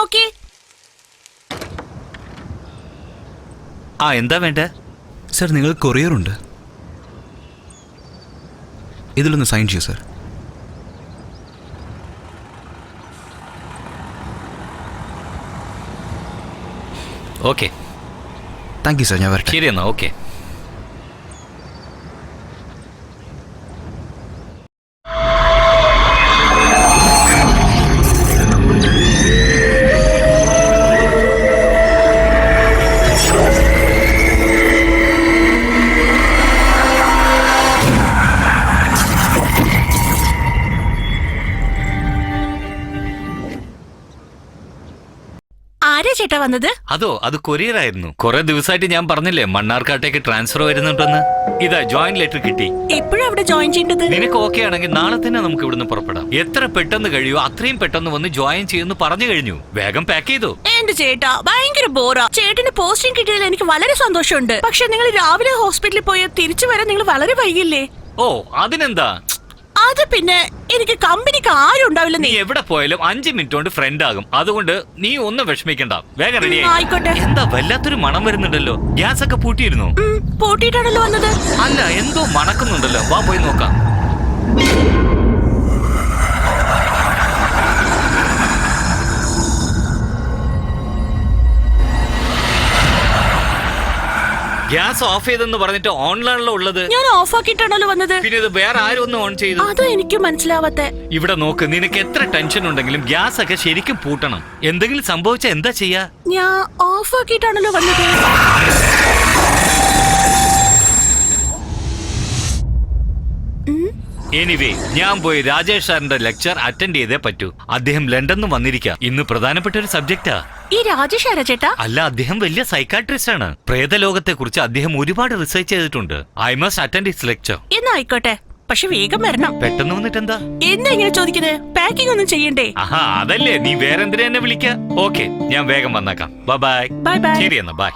നോക്കി. എന്താ വേണ്ടേ? സർ, നിങ്ങൾ കൊറിയർ ഉണ്ട്, ഇതിലൊന്ന് സൈൻ ചെയ്യൂ sir. Okay, thank you sir. ഞാൻ വരട്ടെ. ശരി എന്നാ. ഓക്കെ. ആരാ ചേട്ടാ വന്നത്? അത് കൊറിയർ ആയിരുന്നു. കുറെ ദിവസമായിട്ട് ഞാൻ പറഞ്ഞില്ലേ മണ്ണാർക്കാട്ടേക്ക് ട്രാൻസ്ഫർ വരുന്നുണ്ടെന്ന്. ഇതാ ജോയിൻ ലെറ്റർ കിട്ടി. എപ്പോഴും അവിടെ ജോയിൻ ചെയ്യേണ്ടത്? നിനക്ക് ഓക്കെ ആണെങ്കിൽ നാളെ തന്നെ നമുക്ക് ഇവിടുന്ന് പുറപ്പെടാം. എത്ര പെട്ടെന്ന് കഴിയോ അത്രയും പെട്ടെന്ന് വന്ന് ജോയിൻ ചെയ്യുന്നു പറഞ്ഞു കഴിഞ്ഞു. വേഗം പാക്ക് ചെയ്തു. എന്റെ ചേട്ടാ ഭയങ്കര ബോറാ. ചേട്ടന് പോസ്റ്റിംഗ് കിട്ടിയതിൽ എനിക്ക് വളരെ സന്തോഷമുണ്ട്. പക്ഷെ നിങ്ങൾ രാവിലെ ഹോസ്പിറ്റലിൽ പോയി തിരിച്ചു വരാൻ നിങ്ങൾ വളരെ വൈകില്ലേ? ഓ അതിനെന്താ, അത് പിന്നെ എനിക്ക് കമ്പനിക്ക് ആരും ഉണ്ടാവില്ല. നീ എവിടെ പോയാലും 5 മിനിറ്റ് കൊണ്ട് ഫ്രണ്ട് ആകും. അതുകൊണ്ട് നീ ഒന്നും വിഷമിക്കണ്ട, വേഗം റെഡി ആയിക്കോട്ടെ. എന്താ വല്ലാത്തൊരു മണം വരുന്നുണ്ടല്ലോ. ഗ്യാസ് ഒക്കെ പൂട്ടിയിരുന്നു? പൂട്ടിയിട്ടാണല്ലോ വന്നത്. അല്ല, എന്തോ മണക്കുന്നുണ്ടല്ലോ. വാ പോയി നോക്കാം. ഗ്യാസ് ഓഫ് ചെയ്തെന്ന് പറഞ്ഞിട്ട് ഓണിലാണല്ലോ ഉള്ളത്. ഞാൻ ഓഫ് ആക്കിയിട്ടാണല്ലോ വന്നത്. പിന്നെ ഇത് വേറെ ആരും ഒന്ന് ഓൺ ചെയ്തു? അത് എനിക്ക് മനസ്സിലാവാത്തെ. ഇവിടെ നോക്ക്, നിനക്ക് എത്ര ടെൻഷൻ ഉണ്ടെങ്കിലും ഗ്യാസ് ഒക്കെ ശരിക്കും പൂട്ടണം. എന്തെങ്കിലും സംഭവിച്ചാ എന്താ ചെയ്യാ? ഞാൻ ഓഫ് ആക്കിയിട്ടാണല്ലോ വന്നത്. എനിവേ, ഞാൻ പോയി രാജേഷ് സാറിന്റെ ലെക്ചർ അറ്റൻഡ് ചെയ്തേ പറ്റൂ. അദ്ദേഹം ലണ്ടനിൽ നിന്ന് വന്നിരിക്കാം. ഇന്ന് പ്രധാനപ്പെട്ട ഒരു സബ്ജക്റ്റാ. ഈ രാജേഷ് ആരാ ചേട്ടാ? അല്ല, അദ്ദേഹം വലിയ സൈക്കാട്രിസ്റ്റ് ആണ്. പ്രേതലോകത്തെ കുറിച്ച് അദ്ദേഹം ഒരുപാട് റിസർച്ച് ചെയ്തിട്ടുണ്ട്. I must attend his lecture. എന്നാ ആയിക്കോട്ടെ, പക്ഷെ വേഗം വരണം. പെട്ടെന്ന് വന്നിട്ട് എന്താ ഇങ്ങനെ ചോദിക്കുന്നത്? പാക്കിംഗ് ഒന്നും ചെയ്യണ്ടേ? അതല്ലേ, നീ വേറെന്തിനാ എന്നെ വിളിക്ക. ഓക്കെ, ഞാൻ വേഗം വന്നേക്കാം. ബൈ. ബൈ. ശരി എന്നാ, ബൈ.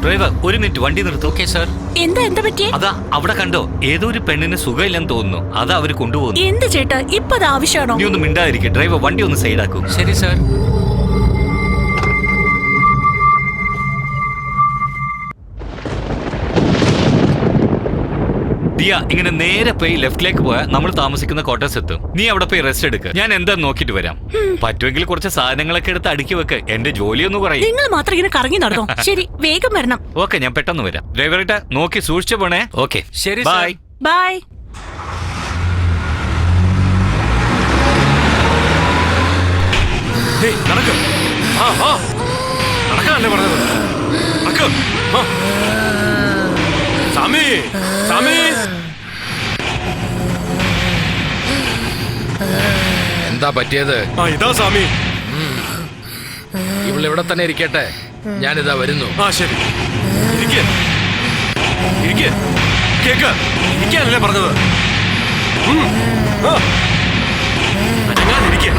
ഡ്രൈവർ, ഒരു മിനിറ്റ്, വണ്ടി നിർത്തും. Okay sir. എന്താ പറ്റി? അതാ അവിടെ കണ്ടോ, ഏതോ ഒരു പെണ്ണിന് സുഖമില്ലെന്ന് തോന്നുന്നു. അതാ അവര് കൊണ്ടുപോകുന്നു. എന്ത് ചേട്ടാ, ഇപ്പൊ അത് ആവശ്യമാണോ? നീ ഒന്ന് മിണ്ടാതിരിക്കും. ഡ്രൈവർ, വണ്ടി ഒന്ന് സൈഡാക്കും. ശരി സർ. ദിയ, ഇങ്ങനെ നേരെ പോയി ലെഫ്റ്റിലേക്ക് പോയാൽ നമ്മൾ താമസിക്കുന്ന ക്വാർട്ടേഴ്സ് എത്തും. നീ അവിടെ പോയി റെസ്റ്റ് എടുക്ക്. ഞാൻ എന്താ നോക്കിട്ട് വരാം. പറ്റുമെങ്കിൽ കുറച്ച് സാധനങ്ങളൊക്കെ എടുത്ത് അടുക്കി വെക്ക്. എന്റെ ജോലിയൊന്ന് പറയും. നിങ്ങൾ മാത്രം ഇങ്ങനെ കറങ്ങി നടന്നോ? ശരി, വേഗം വരണം. ഓക്കെ, ഞാൻ പെട്ടെന്ന് വരാം. ഡ്രൈവറിട്ട് നോക്കി സൂക്ഷിച്ചു പോണേ. ഓക്കെ, ശരി. ബൈ. ബൈ. നടക്കാനല്ലേ പറഞ്ഞത്? സാമി, സാമി, എന്താ പറ്റിയത്? ഇതാ സാമി. ഇവളിവിടെ തന്നെ ഇരിക്കട്ടെ, ഞാനിതാ വരുന്നു. ശരി, ഇരിക്കാനല്ലേ പറഞ്ഞത്? അനങ്ങാതിരിക്കുക.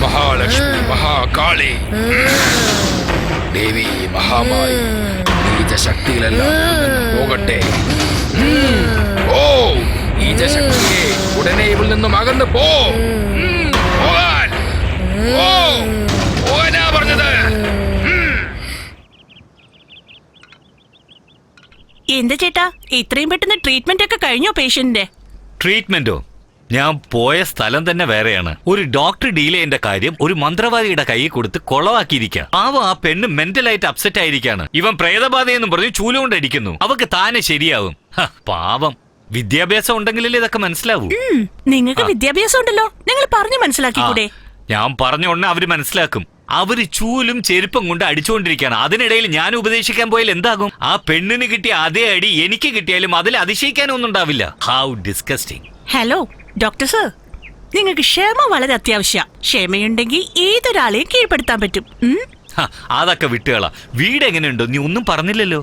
മഹാലക്ഷ്മി, മഹാകാളി, ദേവി മഹാമായി, നീചശക്തിയിലെല്ലാം നിന്ന് പോകട്ടെ. ഓ നീചശക്തിയെ ഉടനെ ഇവിൽ നിന്നും അകന്ന് പോ. പോകാൻ. ഓ പോകാനാ പറഞ്ഞത്. എന്താ ചേട്ടാ ഇത്രയും പെട്ടെന്ന് ട്രീറ്റ്മെന്റ് ഒക്കെ കഴിഞ്ഞോ പേഷ്യന്റിന്റെ? ട്രീറ്റ്മെന്റോ? ഞാൻ പോയ സ്ഥലം തന്നെ വേറെയാണ്. ഒരു ഡോക്ടർ ഡീൽ ചെയ്യേണ്ട കാര്യം ഒരു മന്ത്രവാദിയുടെ കൈ കൊടുത്ത് കൊളവാക്കിയിരിക്കുക. പാവം ആ പെണ്ണ് മെന്റലായിട്ട് അപ്സെറ്റ് ആയിരിക്കാണ്. ഇവൻ പ്രേതബാധയെന്നും പറഞ്ഞ് ചൂലുകൊണ്ട് അടിക്കുന്നു. അവക്ക് താനെ ശരിയാവും. പാവം. വിദ്യാഭ്യാസം ഉണ്ടെങ്കിലല്ലേ ഇതൊക്കെ മനസ്സിലാവൂ. നിങ്ങൾക്ക് വിദ്യാഭ്യാസം ഉണ്ടല്ലോ, നിങ്ങൾ പറഞ്ഞു മനസ്സിലാക്കിക്കൂടെ? ഞാൻ പറഞ്ഞ ഉടനെ അവര് മനസ്സിലാക്കും. അവര് ചൂലും ചെരുപ്പം കൊണ്ട് അടിച്ചുകൊണ്ടിരിക്കുകയാണ്. അതിനിടയിൽ ഞാൻ ഉപദേശിക്കാൻ പോയാൽ എന്താകും? ആ പെണ്ണിന് കിട്ടിയ അതേ അടി എനിക്ക് കിട്ടിയാലും അതിൽ അതിശയിക്കാനൊന്നും ഉണ്ടാവില്ല. How disgusting. Hello doctor sir, നിങ്ങൾക്ക് ക്ഷമ വളരെ അത്യാവശ്യ. ക്ഷമയുണ്ടെങ്കിൽ ഏതൊരാളെയും കീഴ്പ്പെടുത്താൻ പറ്റും. അതൊക്കെ വിട്ടുകളാ. വീട് എങ്ങനെയുണ്ടോ? നീ ഒന്നും പറഞ്ഞില്ലല്ലോ.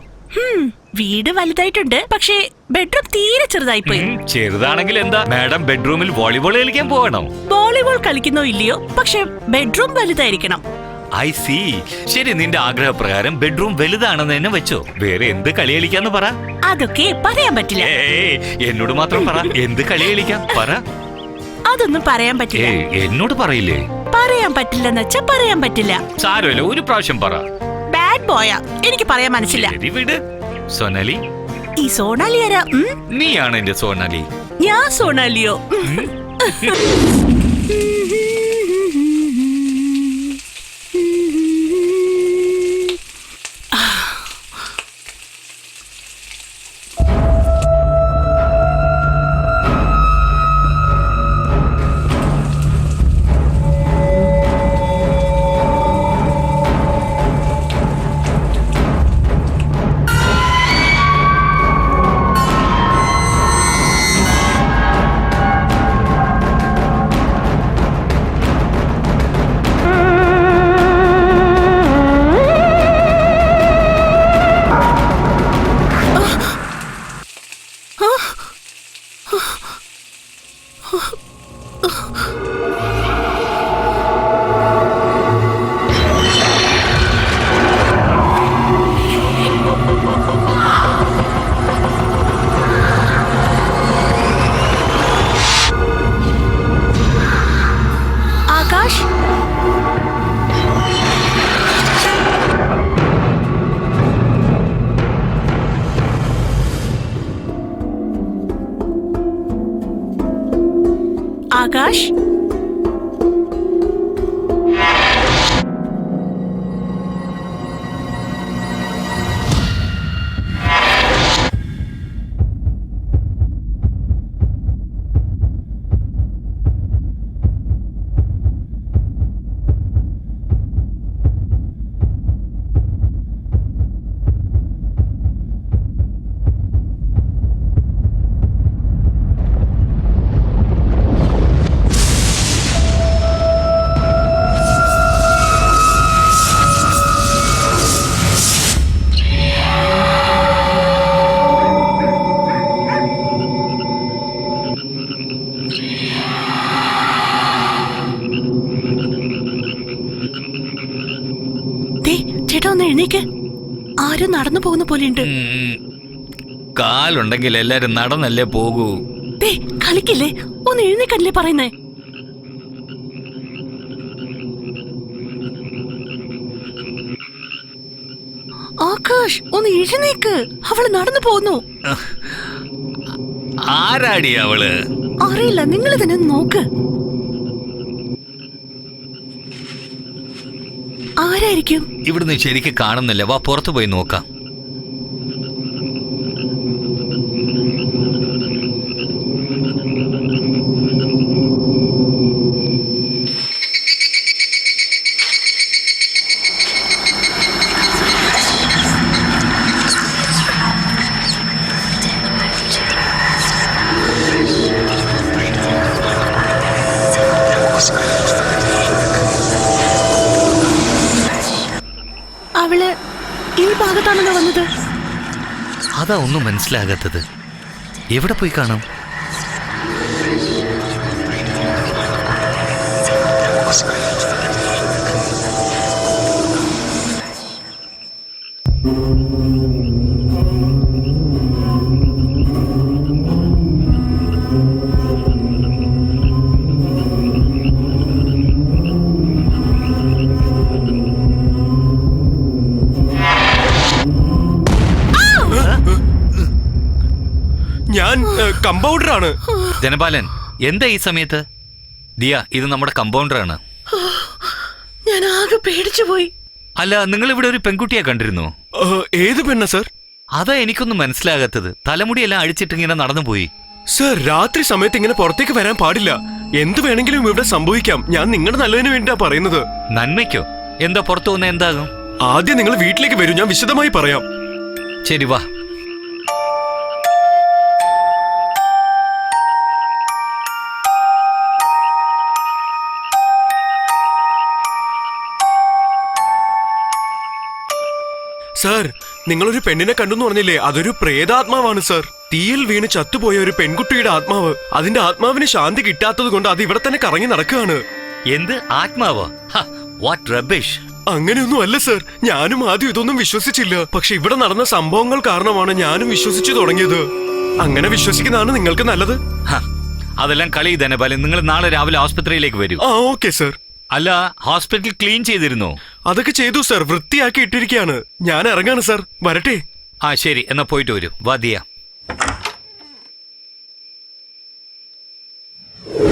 വീട് വലുതായിട്ടുണ്ട്, പക്ഷേ ബെഡ്റൂം തീരെ ചെറുതായി പോയി. ചെറുതാണെങ്കിൽ എന്താ, മാഡം ബെഡ്റൂമിൽ വോളിബോൾ കളിക്കാൻ പോകണം. വോളിബോൾ കളിക്കുന്നോ ഇല്ലയോ, പക്ഷെ ബെഡ്റൂം വലുതായിരിക്കണം. I C. ശരി, നിന്റെ ആഗ്രഹപ്രകാരം ബെഡ്റൂം വലുതാണെന്ന് തന്നെ വെച്ചോ. വേറെ എന്ത് കളി കളിക്കാന്ന് പറ. അതൊക്കെ പറയാൻ പറ്റില്ല. എന്നോട് മാത്രം പറ. എന്ത് കളി കളിക്കാം പറ. അതൊന്നും പറയാൻ പറ്റില്ല. എന്നോട് പറയില്ലേ? പറയാൻ പറ്റില്ലെന്ന് വെച്ചാ പറയാൻ പറ്റില്ല. സാരമില്ല, ഒരു പ്രാവശ്യം പറ. ബാഡ് ബോയാ, എനിക്ക് പറയാൻ മനസ്സില്ല. ശരി വിട്. സോനാലി. ഈ സോണാലി ആരാ? നീയാണ് എന്റെ സോനാലി. ഞാൻ സോണാലിയോ? ആകാശ്, ആകാശ്, ചേട്ടാ ഒന്ന് എഴുന്നേക്ക്. ആരും നടന്നു പോകുന്ന പോലെയുണ്ട്. കാലുണ്ടെങ്കിൽ എല്ലാരും നടന്നല്ലേ പോകൂ. കളിക്കില്ലേ, ഒന്ന് എഴുന്നേക്കല്ലേ പറയുന്നേ. ആകാശ് ഒന്ന് എഴുന്നേക്ക്, അവള് നടന്നു പോകുന്നു. ആരാടി അവള്? അറിയില്ല, നിങ്ങൾ തന്നെ നോക്ക്. ആരായിരിക്കും? ഇവിടുന്ന് ശരിക്ക് കാണുന്നില്ല. വാ പുറത്തു പോയി നോക്കാം. അവള് ഈ ഭാഗത്താണല്ലോ വന്നത്. അതാ ഒന്നും മനസ്സിലാകാത്തത്. എവിടെ പോയി കാണാം? ഞാൻ കമ്പൗണ്ടറാണ്. ധനപാലൻ, എന്താ ഈ സമയത്ത്? ദിയ, ഇത് നമ്മുടെ കമ്പൗണ്ടറാണ്. ഞാൻ ആകെ പേടിച്ചു പോയി. അല്ല, നിങ്ങൾ ഇവിടെ ഒരു പെൺകുട്ടിയെ കണ്ടിരുന്നോ? ഏത് പെണ്ണ സർ? അതാ എനിക്കൊന്നും മനസ്സിലാകാത്തത്. തലമുടിയെല്ലാം അഴിച്ചിട്ട് ഇങ്ങനെ നടന്നുപോയി. സർ, രാത്രി സമയത്ത് ഇങ്ങനെ പുറത്തേക്ക് വരാൻ പാടില്ല. എന്ത് വേണമെങ്കിലും ഇവിടെ സംഭവിക്കാം. ഞാൻ നിങ്ങളുടെ നല്ലതിന് വേണ്ടിയാ പറയുന്നത്. നന്മയ്ക്കോ? എന്താ പുറത്തു വന്ന എന്താകും? ആദ്യം നിങ്ങൾ വീട്ടിലേക്ക് വരൂ, ഞാൻ വിശദമായി പറയാം. ശരി, വാ. സർ, നിങ്ങളൊരു പെണ്ണിനെ കണ്ടെന്ന് പറഞ്ഞില്ലേ? അതൊരു പ്രേതാത്മാവാണ് സർ. തീയിൽ വീണ് ചത്തുപോയ ഒരു പെൺകുട്ടിയുടെ ആത്മാവ്. അതിന്റെ ആത്മാവിന് ശാന്തി കിട്ടാത്തത് കൊണ്ട് അത് ഇവിടെ തന്നെ കറങ്ങി നടക്കുകയാണ്. എന്ത് ആത്മാവോ? What rubbish! അങ്ങനെയൊന്നും അല്ല സർ. ഞാനും ആദ്യം ഇതൊന്നും വിശ്വസിച്ചില്ല. പക്ഷെ ഇവിടെ നടന്ന സംഭവങ്ങൾ കാരണമാണ് ഞാനും വിശ്വസിച്ചു തുടങ്ങിയത്. അങ്ങനെ വിശ്വസിക്കുന്നതാണ് നിങ്ങൾക്ക് നല്ലത്. അതെല്ലാം കളി ധനപാലൻ. നിങ്ങൾ നാളെ രാവിലെ ആസ്പത്രിയിലേക്ക് വരൂ. Okay sir. അല്ല, ഹോസ്പിറ്റൽ ക്ലീൻ ചെയ്തിരുന്നോ? അതൊക്കെ ചെയ്തു സർ. വൃത്തിയാക്കി ഇട്ടിരിക്കുകയാണ്. ഞാൻ ഇറങ്ങാണ് സർ. വരട്ടെ. ശരി, എന്നാ പോയിട്ട് വരൂ. വാ ദിയ.